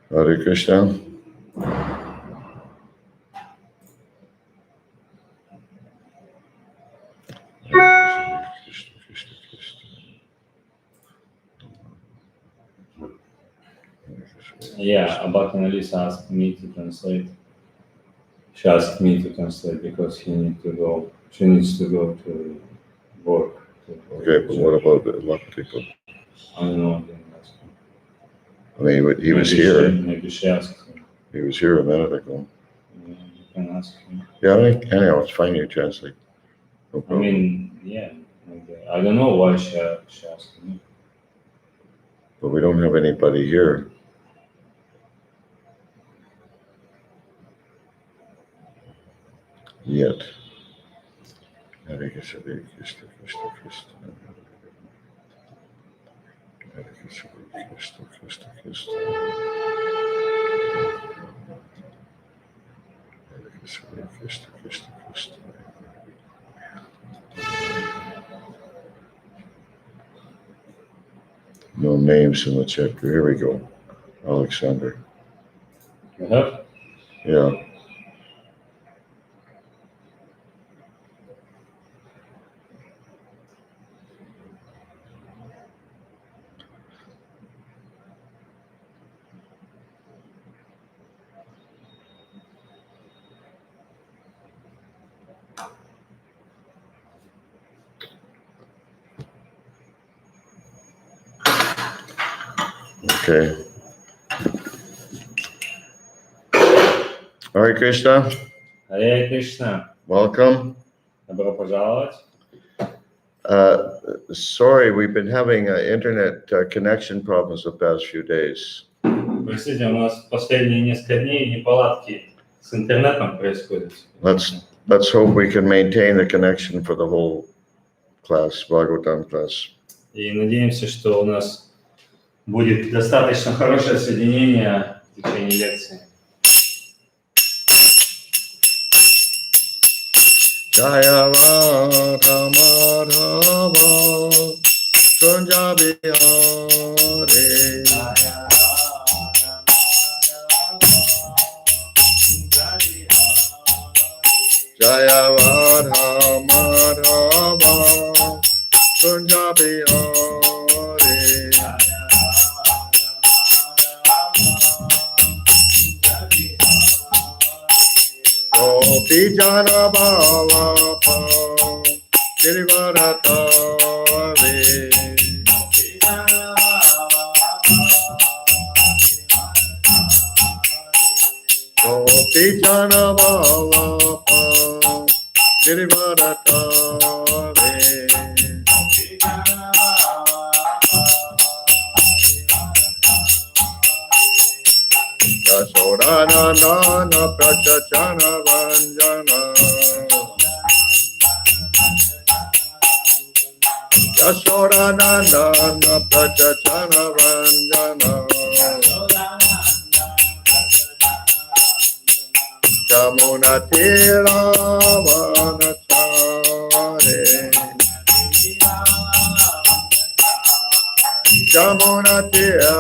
Hare Krishna. Yeah, Abhakti Lisa asked me to translate. She asked me to translate because she needs to go to work. Okay, but what about the people? I don't know. I didn't ask him. I mean, he was here. Maybe she asked him. He was here a minute ago. Yeah, you can ask him. Yeah, anyhow, it's fine. You translate. No I problem. mean, yeah. Maybe. I don't know why she asked me. But we don't have anybody here. Yet. Hare Krishna, Hare Krishna, Krishna Krishna. Hare Krishna, Krishna Krishna, Krishna. Hare Krishna, Krishna Krishna, Krishna. No names in the chapter. Here we go. Alexander. You have? Yeah. Okay. Hare Krishna. Hare Krishna. Welcome. Добро пожаловать. Sorry, we've been having internet connection problems the past few days. Простите, у нас последние несколько дней неполадки с интернетом происходят. Let's hope we can maintain the connection for the whole class, Bhagavatam class. И надеемся, что у нас будет достаточно хорошее соединение в течение лекции. Jaya Radha Madhava Kunja Bihare Jaya Radha Madhava Kunja Bihare Gopi Jana Bhava Kirivaratave Gopi Jana Bhava Kirivaratave Yasodhana Nana Prachachana Vanjana Yasodhana Nana Prachachana Vanjana Jamuna Tira Vanachare Jamuna Tira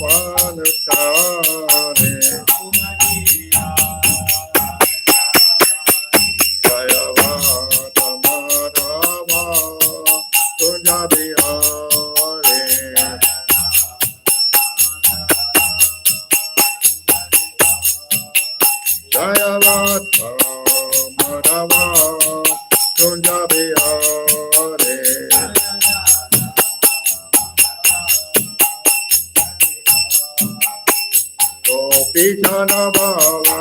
Vanachare Jaya Radha Madhava Kunja Bihare Jaya Radha Madhava Kunja Bihare Gopi Jana Bhava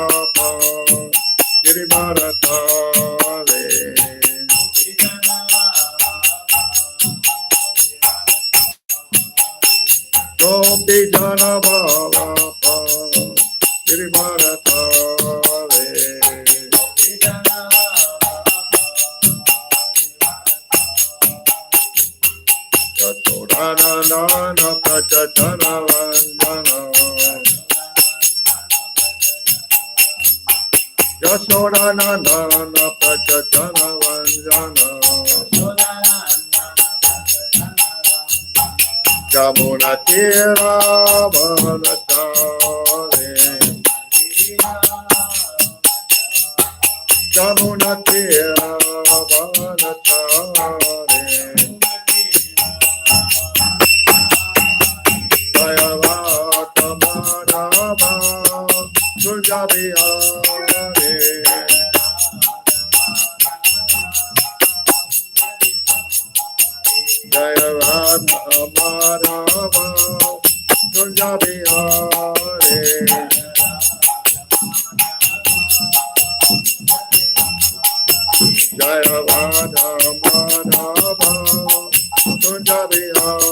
Girivaratave Gopi Jana Bhava Girivaratave Yasodhana Nana Prachachana Vanjana Yasodhana Nana Prachachana Vanjana Jamuna Tira Vanachare Unatira Vanachare Jayavata Madhava Sujabhiyare Jayavata Madhava Sujabhiyare Jayavata Madhava Sujabhiyare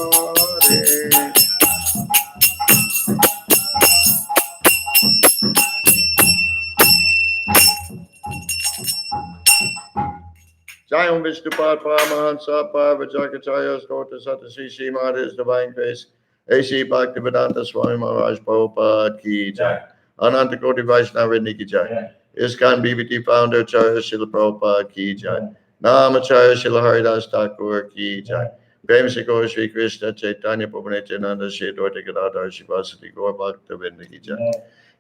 Jayam Vishnupad Paramahansa Parvajakacharya Stota Satasi Srimad His Divine Grace A.C. Bhaktivedanta Swami Maharaj Prabhupada Ki Jai Ananta Koti Vaishnava Niki Jai ISKCON BBT Founder Acharya Srila Prabhupada Ki Jai Namacharya Srila Haridas Thakur Ki Jai Prem Se Gaur Shri Krishna Chaitanya Prabhu Nityananda Shri Advaita Gadadhar Shivasati Gaur Bhaktavinda Ki Jai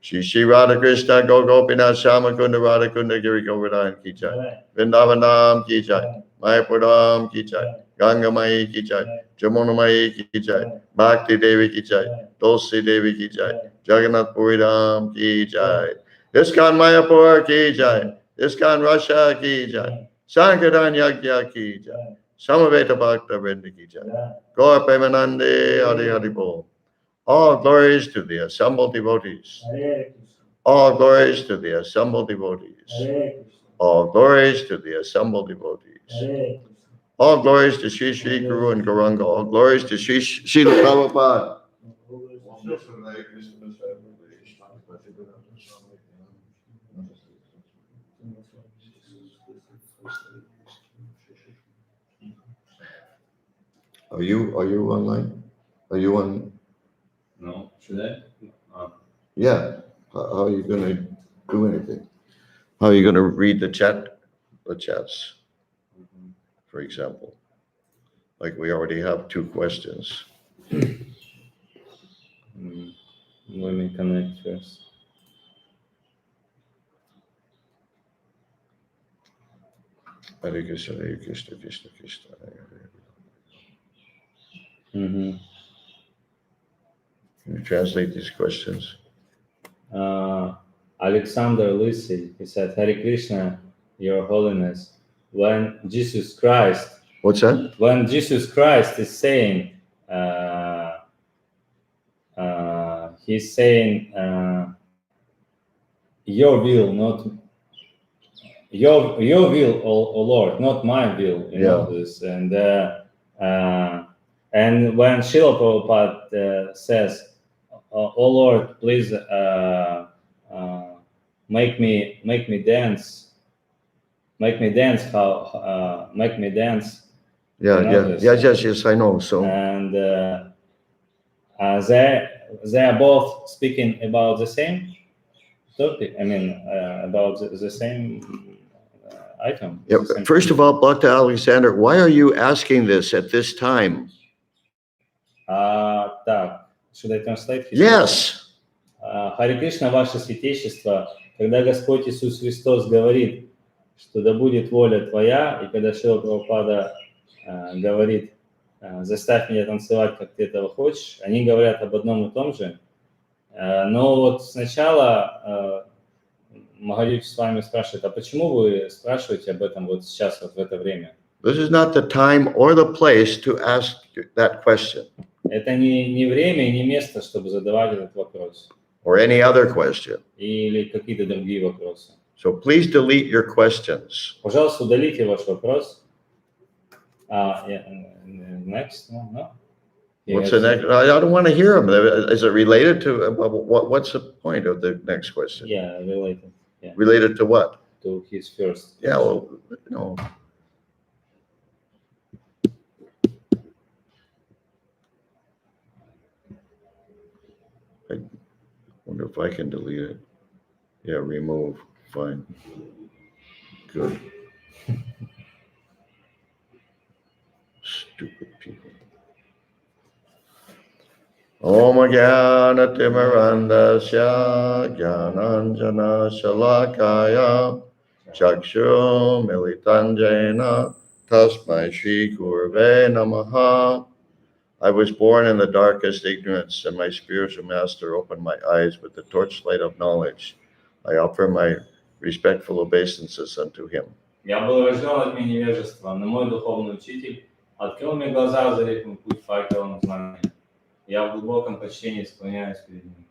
Shri Radha Krishna Go Gopinath Shama Kunda Radha Kunda Giri Govardhan Ki Jai Vrindavanam Ki Jai Mayapur Dham Ki Jai Ganga Mai Ki Jai Jamuna Mai Ki Jai Bhakti Devi Ki Jai Tulsi Devi Ki Jai Jagannath Puri Dham Ki Jai ISKCON Mayapur Ki Jai ISKCON Russia Ki Jai Sankirtan Yagya Ki Jai Samaveta Bhakta Vrinda Ki Jai Gaur Premanande Hari Hari Bol. All glories to the assembled devotees. All glories to the assembled devotees. All glories to the assembled devotees. All glories to Sri Sri Guru and Gauranga. All glories to Sri Srila Prabhupada. Are you online? Are you on? No, should I? Yeah. How are you going to do anything? How are you going to read the chats, for example? Like we already have 2 questions. Let me connect first. Hare Krishna, Hare Krishna, Krishna Krishna, Hare Hare. Mm-hmm. Can you translate these questions? Alexander Lucy, he said, Hare Krishna, Your Holiness. When Jesus Christ, What's that? when Jesus Christ is saying, he's saying, your will, not your will, O Lord, not my will. You know this, and when Srila Prabhupada says, "O Lord, please make me dance, make me dance, make me dance." Yeah, yes, I know. So and they are both speaking about the same topic. I mean, about the same item. yeah, first of all, Bhakta Alexander, why are you asking this at this time? Так, should I translate? Yes. Харе Кришна, Ваше Святейшество, когда Господь Иисус Христос говорит, что да будет воля Твоя, и когда Шрила Прабхупада говорит, заставь меня танцевать, как Ты этого хочешь, они говорят об одном и том же. Но вот сначала Махадев с вами спрашивает, а почему вы спрашиваете об этом вот сейчас, вот в это время? This is not the time or the place to ask that question. Это не время и не место, чтобы задавать этот вопрос. Or any other question. Или какие-то другие вопросы. So please delete your questions. Пожалуйста, удалите ваш вопрос. Next? No? What's the next? I don't want to hear them. Is it related to what's the point of the next question? Yeah, related. Yeah. Related to what? To his first. Yeah, well, no. I wonder if I can delete it. Yeah, remove. Fine. Good. Stupid people. Om Jnana Timirandasya Jnananjana Shalakaya Chakshu Militanjena Tasmai Shri Gurve Namaha. I was born in the darkest ignorance, and my spiritual master opened my eyes with the torchlight of knowledge. I offer my respectful obeisances unto him. Я был рожден от тьмы невежества, но мой духовный учитель открыл мне глаза, озарив мой путь факелом знания. Я в глубоком почтении склоняюсь перед ним.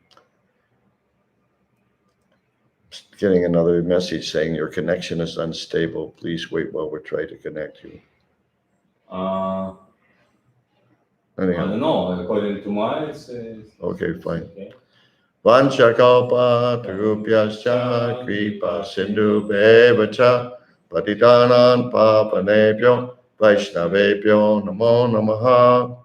Getting another message saying your connection is unstable. Please wait while we try to connect you. I Anyhow, don't know, according to my... it's okay, fine. okay. Vanchakalpa tarupyascha kripa sindhu bevacha patidanan papanebhyo vaishnavebhyo namo namaha.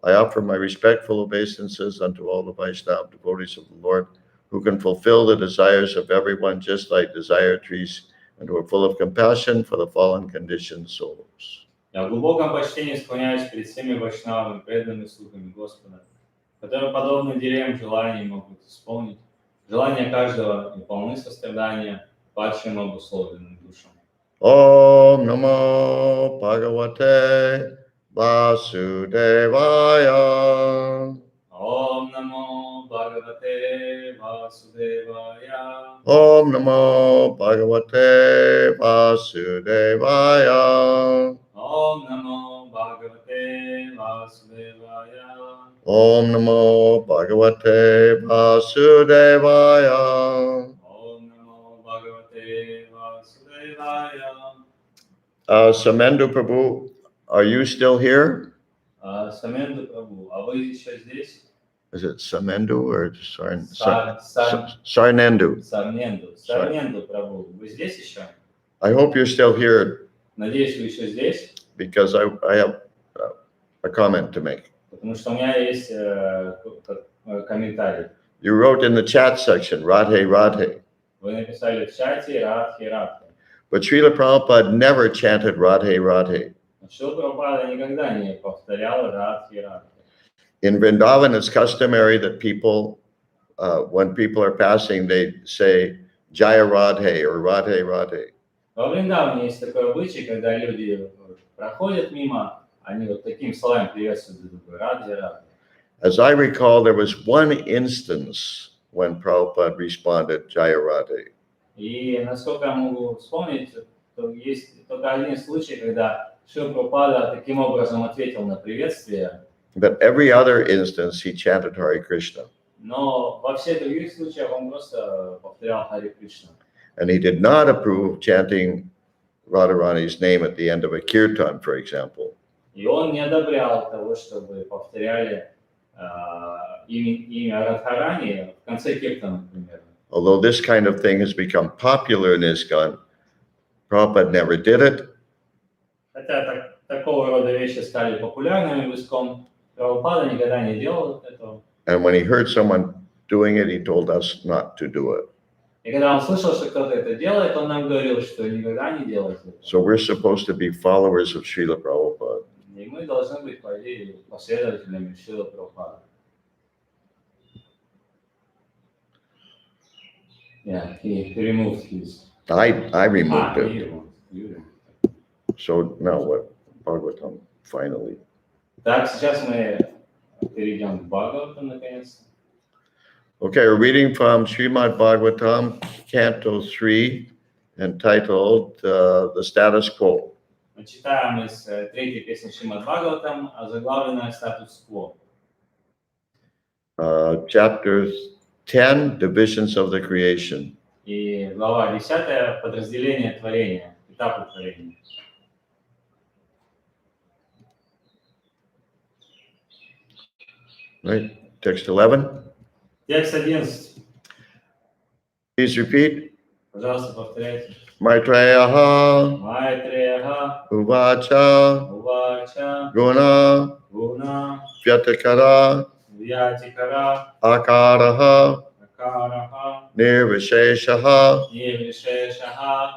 I offer my respectful obeisances unto all the Vaishnava devotees of the Lord, who can fulfill the desires of everyone just like desire trees, and who are full of compassion for the fallen conditioned souls. Я в глубоком почтении склоняюсь перед всеми вайшнавами, преданными слугами Господа, которые, подобно деревьям желаний, могут исполнить желания каждого и полны сострадания падшим обусловленным душам. Om Namo Bhagavate Vasudevaya. Om Namo Bhagavate Vasudevaya. Om Namo Bhagavate Vasudevaya. Om Namo Bhagavate Vasudevaya. Om Namo Bhagavate Vasudevaya. Om Namo Bhagavate Vasudevaya. Samendu Prabhu, are you still here? Samendu Prabhu, а вы еще здесь? Is it Samendu or Sarnendu. Sarnendu Prabhu, вы здесь еще? I hope you're still here Надеюсь, вы еще здесь? because I have a comment to make. Потому что у меня есть комментарий. You wrote in the chat section, Radhe Radhe. Вы написали в чате Радхи Радхи. But Srila Prabhupada never chanted Radhe Radhe. Шрила Прабхупада никогда не повторял Радхи Радхи. In Vrindavan, it's customary that people, when people are passing, they say Jaya Radhe or Radhe Radhe. Во Вриндаване есть такой обычай, когда люди проходят мимо, они вот таким словами приветствуют друг друга. Радхи Радхи. As I recall, there was one instance when Prabhupada responded Jaya Radhe. И насколько я могу вспомнить, то есть только один случай, когда Шрила Прабхупада таким образом ответил на приветствие. But every other instance, he chanted Hare Krishna. Но во всех других случаях он просто повторял Харе Кришна. And he did not approve chanting Radharani's name at the end of a kirtan, for example. И он не одобрял того, чтобы повторяли имя Радхарани в конце киртана, например. Although this kind of thing has become popular in ISKCON, Prabhupada never did it. Хотя такого рода вещи стали популярными в ИСККОН, Прабхупада никогда не делал этого. And when he heard someone doing it, he told us not to do it. И когда он слышал, что кто-то это делает, он нам говорил, что никогда не делайте это. So we're supposed to be followers of Srila Prabhupada. И мы должны быть, по идее, последователями Шрилы Прабхупады. Yeah, he removed his. I removed it. You. So now what? Bhagavatam, finally. Так, сейчас мы перейдем к Бхагаватам, наконец. Okay, we're reading from Srimad Bhagavatam, Canto 3, entitled The Status Quo. Мы читаем из третьей песни Шримад Бхагаватам, озаглавленная «Статус-кво». Chapter 10, Divisions of the Creation. И глава 10, подразделение творения, этапы творения. Right, text 11. Текст 11. Please repeat. Пожалуйста, повторяйте. Maitreyaha Майтреяха, Uvacha Увача, Guna Гуна, Vyatakara Вьятикара, Akaraha Акараха, Nirvisheshaha Нирвишешаха,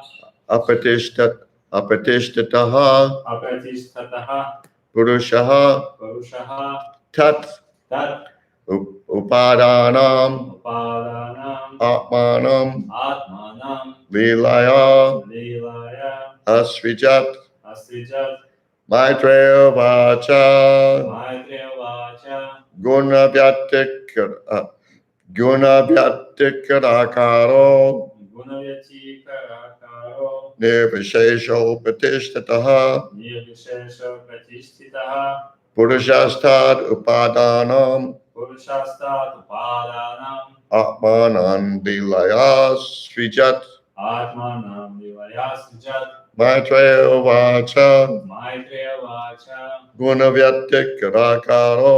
Apatishtatataha Апратиштатаха, Purushaha Парушаха, Tat Тат, Upadanam Upadanam Atmanam Atmanam Lilaya Lilaya Asvijat Asrijat Maitreya Vacha Maitreya Vacha Gunabhyatikarakaro Gunavati Karakaro Nirvishesho Pratishtataha Nirvishesha Pratishtitaha Purushastad Upadanam Purushastat Upadanam Atmanan Lilaya Svijat Atmanam Lilaya Asrijat Maitreya Vacha Maitreya Vacha Gunavyatikarakaro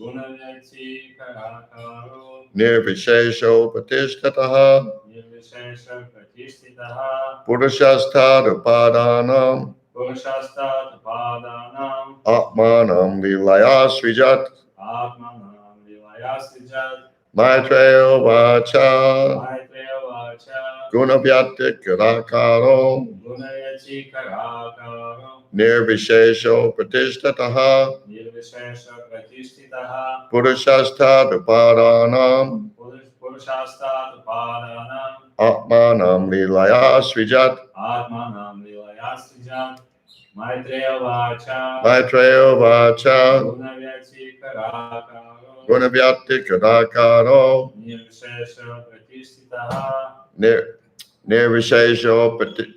Gunavati Karakaro Nirvishesho Pratishtataha Nirvishesha Pratishtitaha Purushastad Upadanam Purushastat Upadanam Atmanam Lilaya Svijat Atmanam Lilaya Asrijat Maitreya Vacha Maitreya Vacha Gunavyatikarakaro Gunavati Karakaro Nirvishesho Pratishtataha Nirvishesha Pratishtitaha Purushastad Upadanam Purushastat Upadanam Atmanam Lilaya Svijat Atmanam Lilaya Asrijat Maitreya Vacha Maitreya Vacha Gunavati Karakaro Gunavyatikarakaro Nirvishesha Pratishtitaha Nirvishesho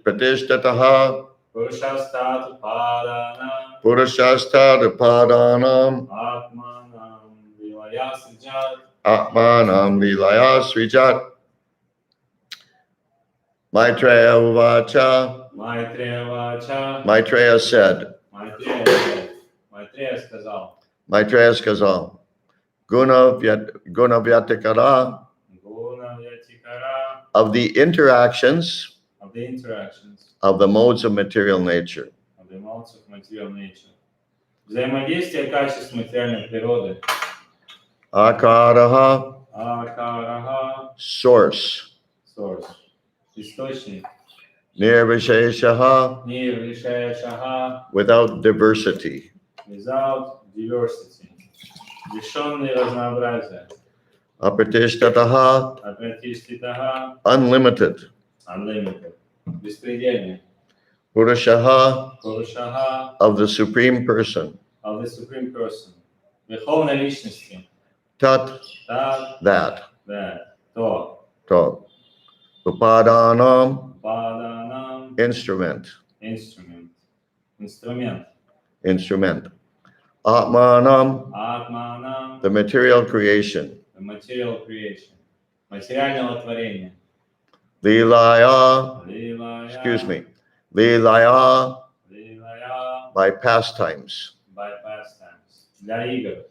Pratishtataha Purushastat Upadanam Purushastad Upadanam Atmanam Lilaya Asrijat Atmanam Lilaya Svijat Maitreya Vacha Maitreya Vacha Maitreya said Maitreya сказал Maitreya сказал Gunavyatikara Gunavyatikara of the interactions of the interactions of the modes of material nature. of the modes of material nature. Взаимодействие качеств материальной природы. Akaraha, Акараха source. source. Источник. Nirvisheshaha, Нирвишешаха without diversity. without diversity. Лишенный разнообразия. Apratishthataha, Апратиштитаха unlimited. unlimited. Беспредельный. Purushaha, Пурушаха of the Supreme Person. of the Supreme Person. Верховной Личности. Tat, Так, that. да, то. To. Upadanam, Паданам. instrument. Instrument. Инструмент. Instrument. Atmanam, Атманам. the material creation. The material creation. Материального творения. Lilaya, Лилая. excuse me, Lilaya, Лилая. by pastimes. By pastimes. Для игр.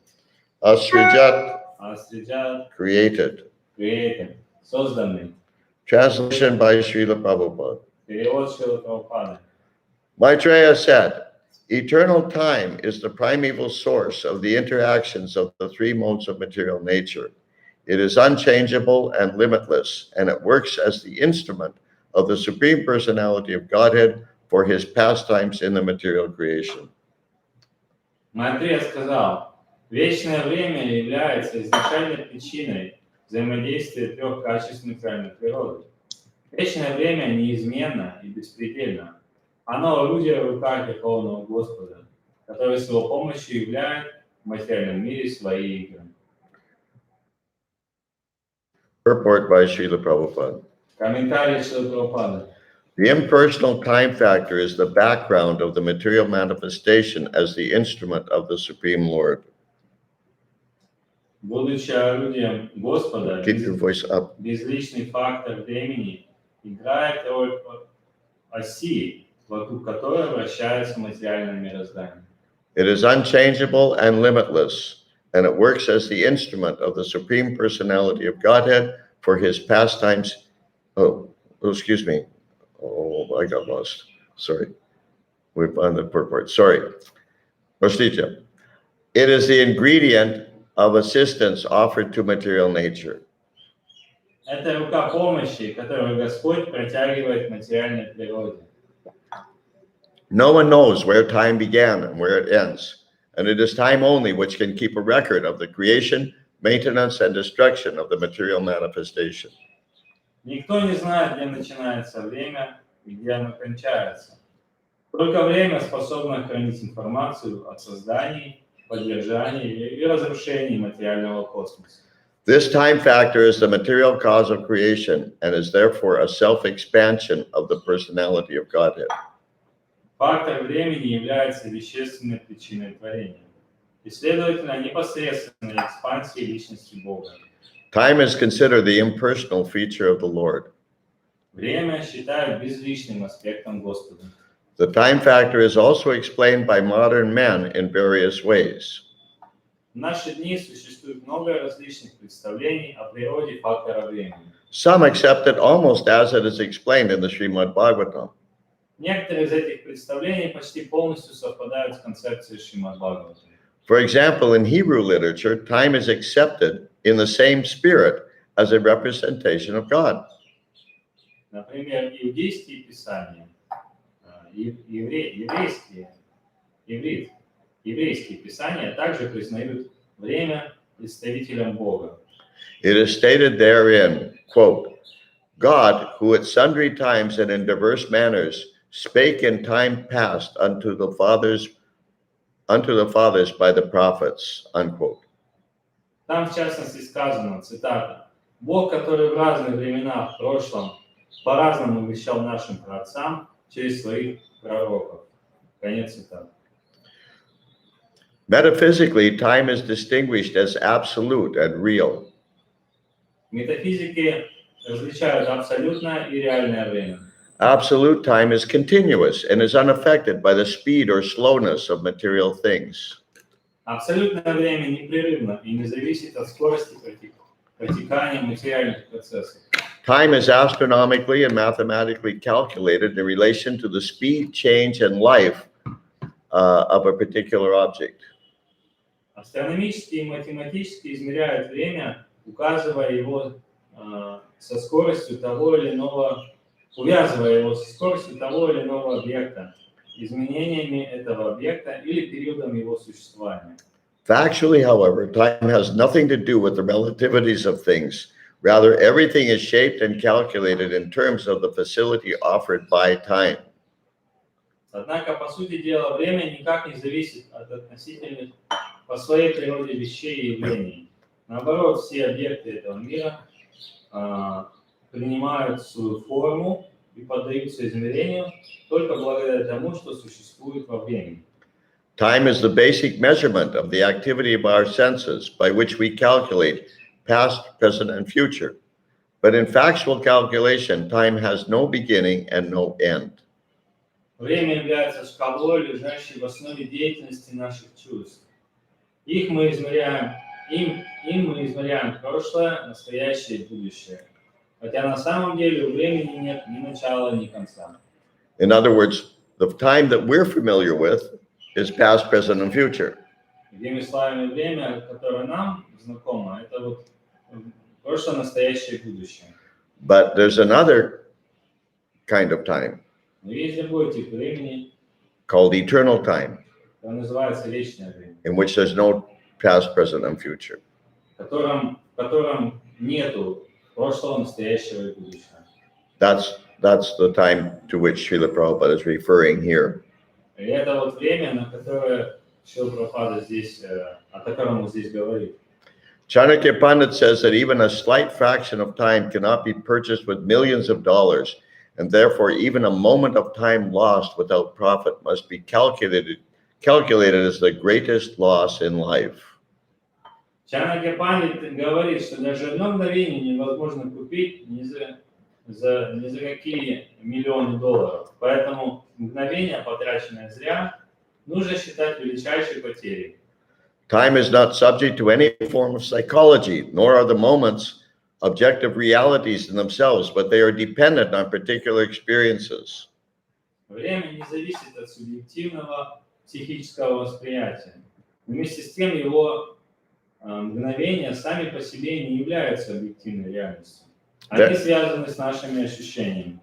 Asrijat, Асриджат. created. Created. Созданный. Translation by Srila Prabhupada. Перевод Шрилы Прабхупады. Maitreya said, eternal time is the primeval source of the interactions of the three modes of material nature. It is unchangeable and limitless, and it works as the instrument of the Supreme Personality of Godhead for his pastimes in the material creation. Майтрея сказал, вечное время является изначальной причиной взаимодействия трех качеств материальной природы. Вечное время неизменно и беспредельно. Оно орудие в руках Верховного Господа, который с его помощью являет в материальном мире свои игры. Purport by Srila Prabhupada. Комментарий Шрилы Прабхупады. The impersonal time factor is the background of the material manifestation as the instrument of the Supreme Lord. Будучи орудием Господа, Keep your voice up. безличный фактор времени играет роль оси, вокруг которой вращается материальное мироздание. It is unchangeable and limitless, and it works as the instrument of the Supreme Personality of Godhead for his pastimes. Excuse me. Oh, I got lost. Sorry. We're on the purport. Sorry. Prostitya. It is the ingredient of assistance offered to material nature. Это рука помощи, которую Господь протягивает материальной природе. No one knows where time began and where it ends, and it is time only which can keep a record of the creation, maintenance, and destruction of the material manifestation. Никто не знает, где начинается время и где оно кончается. Только время способно хранить информацию о создании, поддержании и разрушении материального космоса. This time factor is the material cause of creation and is therefore a self-expansion of the personality of Godhead. Фактор времени является вещественной причиной творения и, следовательно, непосредственной экспансией личности Бога. Time is considered the impersonal feature of the Lord. Время считают безличным аспектом Господа. The time factor is also explained by modern men in various ways. В наши дни существует много различных представлений о природе фактора времени. Some accept it almost as it is explained in the Srimad Bhagavatam. Некоторые из этих представлений почти полностью совпадают с концепцией Srimad Bhagavatam. For example, in Hebrew literature, time is accepted in the same spirit as a representation of God. Например, иудейские писания, еврейские писания также признают время представителем Бога. It is stated therein, quote, God, who at sundry times and in diverse manners spake in time past unto the fathers by the prophets, unquote. Там, в частности, сказано, цитата, «Бог, который в разные времена в прошлом по-разному вещал нашим праотцам через своих пророков». Конец цитаты. Metaphysically, time is distinguished as absolute and real. В метафизике различают абсолютное и реальное время. Absolute time is continuous and is unaffected by the speed or slowness of material things. Абсолютное время непрерывно и не зависит от скорости протекания материальных процессов. Time is astronomically and mathematically calculated in relation to the speed, change, and life of a particular object. Астрономически и математически измеряют время, указывая его со скоростью того или иного, увязывая его со скоростью того или иного объекта, изменениями этого объекта или периодом его существования. Factually, however, time has nothing to do with the relativities of things. Rather, everything is shaped and calculated in terms of the facility offered by time. Однако, по сути дела, время никак не зависит от относительных по своей природе вещей и явлений. Наоборот, все объекты этого мира принимают свою форму и поддаются измерению только благодаря тому, что существует во времени. Time is the basic measurement of the activity of our senses by which we calculate past, present, and future. But in factual calculation, time has no beginning and no end. Время является шкалой, лежащей в основе деятельности наших чувств. Им мы измеряем прошлое, настоящее и будущее. Хотя на самом деле у времени нет ни начала, ни конца. In other words, the time that we're familiar with is past, present, and future. Другими словами, время, которое нам знакомо, это вот прошлое, настоящее и будущее. But there's another kind of time Но есть другой тип времени, called eternal time, который называется вечное время, in which there's no past, present, and future. в котором нету прошлого, настоящего и будущего. That's the time to which Srila Prabhupada is referring here. И это вот время, на которое Шрила Прабхупада здесь, о котором он здесь говорит. Chanakya Pandit says that even a slight fraction of time cannot be purchased with millions of dollars, and therefore even a moment of time lost without profit must be calculated as the greatest loss in life. Чанакья Пандит говорит, что даже одно мгновение невозможно купить ни за какие миллионы долларов. Поэтому мгновение, потраченное зря, нужно считать величайшей потерей. Time is not subject to any form of psychology, nor are the moments objective realities in themselves, but they are dependent on particular experiences. Время не зависит от субъективного психического восприятия. Вместе с тем его мгновения сами по себе не являются объективной реальностью. Они связаны с нашими ощущениями.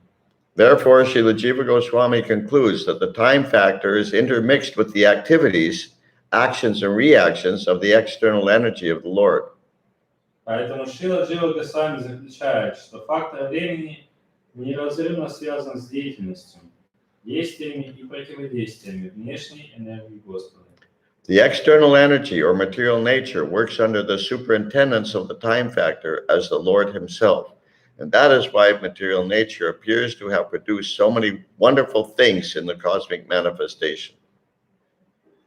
Therefore, Srila Jiva Goswami concludes that the time factor is intermixed with the activities, actions, and reactions of the external energy of the Lord. Поэтому Шрила Джива Госвами заключает, что фактор времени неразрывно связан с деятельностью, действиями и противодействиями внешней энергии Господа. The external energy or material nature works under the superintendence of the time factor as the Lord himself. And that is why material nature appears to have produced so many wonderful things in the cosmic manifestation.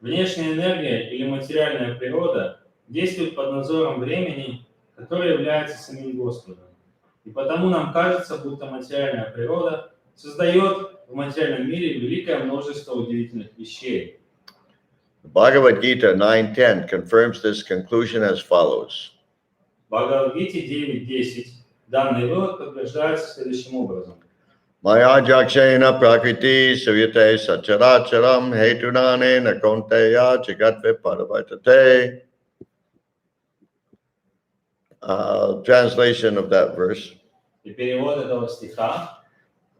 Внешняя энергия или материальная природа действует под надзором времени, которое является самим Господом. И потому нам кажется, будто материальная природа создает в материальном мире великое множество удивительных вещей. Bhagavad Gita 9:10 confirms this conclusion as follows. В Бхагавад-гите 9.10 данный вывод подтверждается следующим образом. Maya jakshena prakriti suyate sacharacharam hetunane nakonteya jagatve paravatate. Translation of that verse. И перевод этого стиха,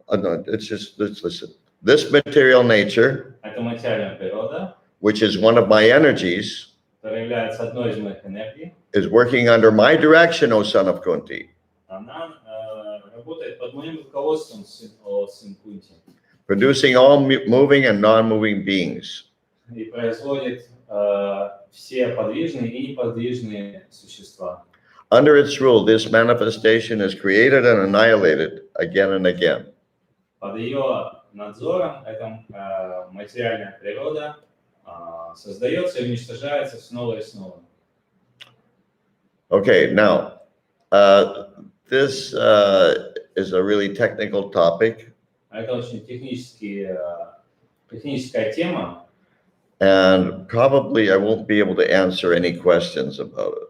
No, let's listen. This material nature, это материальная природа, which is one of my energies, которая является одной из моих энергий, is working under my direction, O son of Kunti, она работает под моим руководством, сын Кунти, producing all moving and non-moving beings. и производит все подвижные и неподвижные существа. Under its rule, this manifestation is created and annihilated again and again. Под ее надзором эта материальная природа создается и уничтожается снова и снова. Okay, now, this is a really technical topic. Это очень техническая тема, And probably I won't be able to answer any questions about it.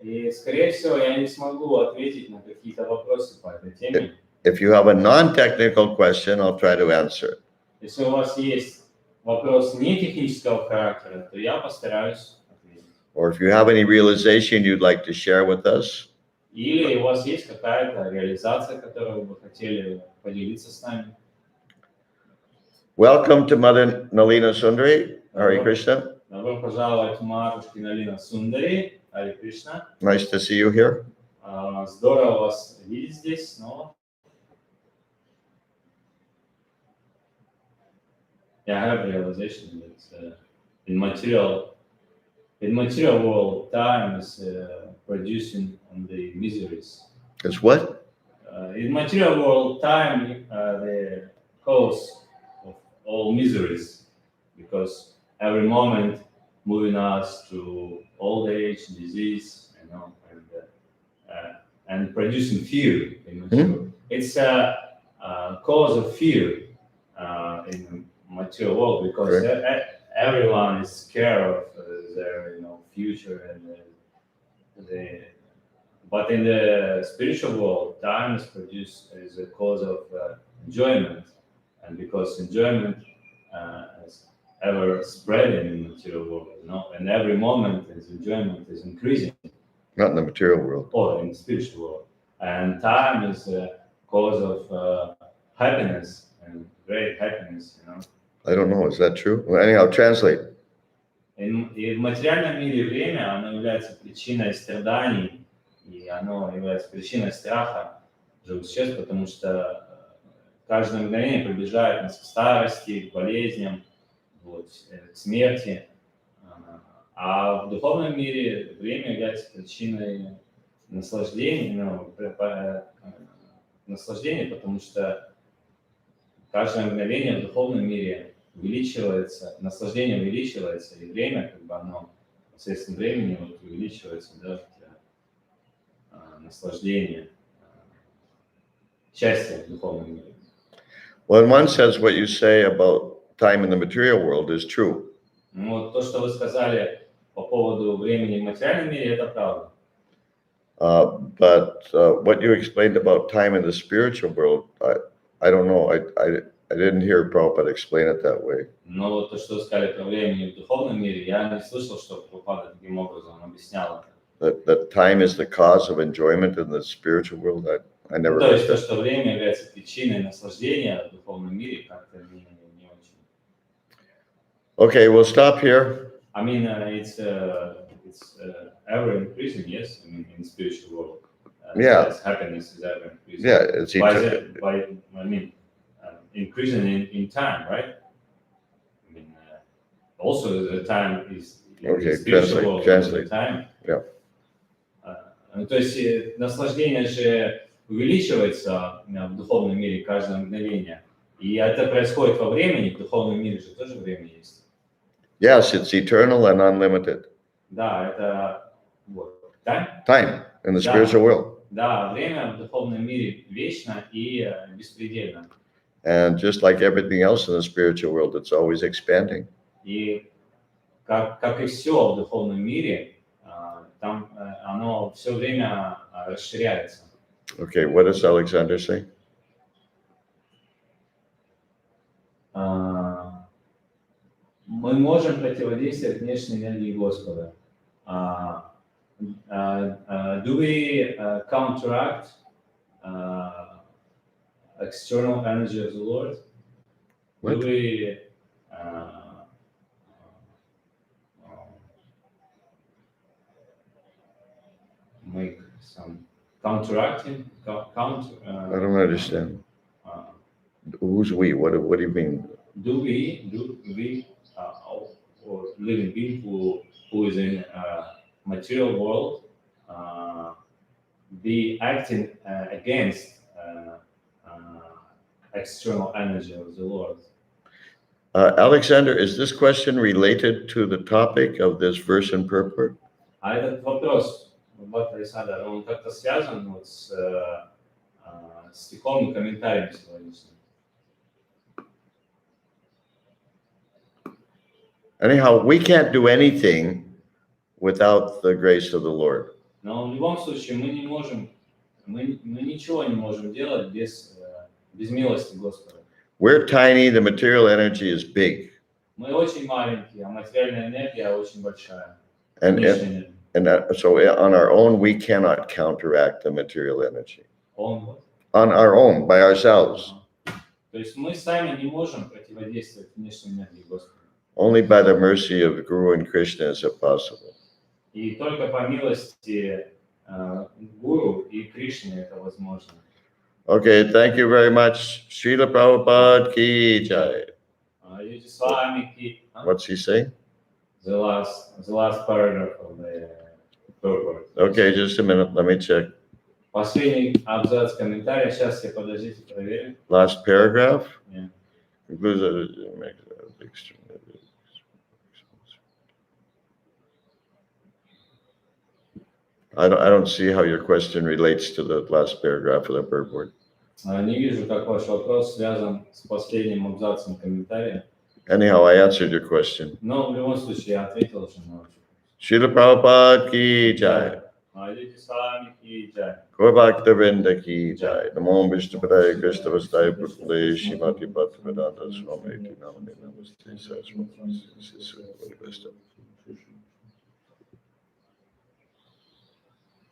и, скорее всего, я не смогу ответить на какие-то вопросы по этой теме. If you have a non-technical question, I'll try to answer it. Если у вас есть вопрос не технического характера, то я постараюсь ответить. Or if you have any realization you'd like to share with us, Или у вас есть какая-то реализация, которую вы бы хотели поделиться с нами. welcome to Mother Nalina Sundari. Hare Krishna. Добро пожаловать в матушке Налина Сундари. Харе Кришна. Nice to see you here. Здорово вас видеть здесь снова. Yeah, I have realization that in material world, time is producing on the miseries. It's what? In material world, time the cause of all miseries, because every moment moving us to old age, disease, and producing fear in material. It's a cause of fear in material world, because everyone is scared of their future but in the spiritual world, time is produced as a cause of enjoyment, and because enjoyment is ever spreading in the material world, and every moment its enjoyment is increasing. Not in the material world. Or in the spiritual world, and time is a cause of happiness and great happiness. I don't know. Is that true? Well, anyhow, translate. И в материальном мире время, оно является причиной страданий, и оно является причиной страха живых существ, потому что каждое мгновение приближает нас к старости, к болезням, к смерти. А в духовном мире время является причиной наслаждения, потому что каждое мгновение в духовном мире увеличивается, наслаждение увеличивается, и время, оно посредством времени увеличивается, наслаждение, счастье в духовном мире. Well, in one sense, what you say about time in the material world is true. То, что вы сказали по поводу времени в материальном мире, это правда. But what you explained about time in the spiritual world, I don't know. I didn't hear Prabhupada explain it that way. Но то, что вы сказали про время в духовном мире, я не слышал, что Прабхупада таким образом объяснял это. That time is the cause of enjoyment in the spiritual world. I never. То есть то, что время является причиной наслаждения в духовном мире, как-то не очень. Okay, we'll stop here. I mean, it's it's ever increasing, yes, I mean, in spiritual world. Yeah. Yes, happiness is ever increasing. Yeah, it's Increasing in time, right? I mean, also the time is in the spiritual world, translate. The time. Yeah. То есть наслаждение же увеличивается в духовном мире каждое мгновение. И это происходит во времени, в духовном мире же тоже время есть. Yes, it's eternal and unlimited. Да, это вот. Time in the spiritual world. Да, время в духовном мире вечно и беспредельно. And just like everything else in the spiritual world, it's always expanding. И как и все в духовном мире, там оно все время расширяется. Okay, what does Alexander say? Мы можем противодействовать внешней энергии Господа. Do we counteract external energy of the Lord? What? Do we make some counteracting? I don't understand. Who's we? What do you mean? Do we or living being who is in material world be acting against external energy of the Lord? Alexander, is this question related to the topic of this verse in purport? А этот вопрос, Александр, он как-то связан вот с стихом и комментарием сегодняшним. Anyhow, we can't do anything without the grace of the Lord. Но в любом случае мы ничего не можем делать без милости Господа. We're tiny, the material energy is big. Мы очень маленькие, а материальная энергия очень большая. And so on our own, we cannot counteract the material energy. On our own, by ourselves. То есть мы сами не можем противодействовать внешней энергии Господа. Only by the mercy of Guru and Krishna is it possible. И только по милости Гуру и Кришны это возможно. Okay, thank you very much. Srila Prabhupada ki jai. What's he saying? The last paragraph of the purport. Okay, just a minute. Let me check. Последний абзац комментария. Сейчас я подождите, проверю. Last paragraph? Yeah. I don't see how your question relates to the last paragraph of the purport. Не вижу, как ваш вопрос связан с последним абзацем комментария. Anyhow, I answered your question. Но в любом случае я ответил уже на ваш вопрос. Srila Prabhupada ki jai. Gaur Bhakta-vrinda ki jai. Namo Vishnupadaya Krishna Vastaya Putale Shrimati Bhaktivedanta Swami Iti Namane Namaste Saraswati.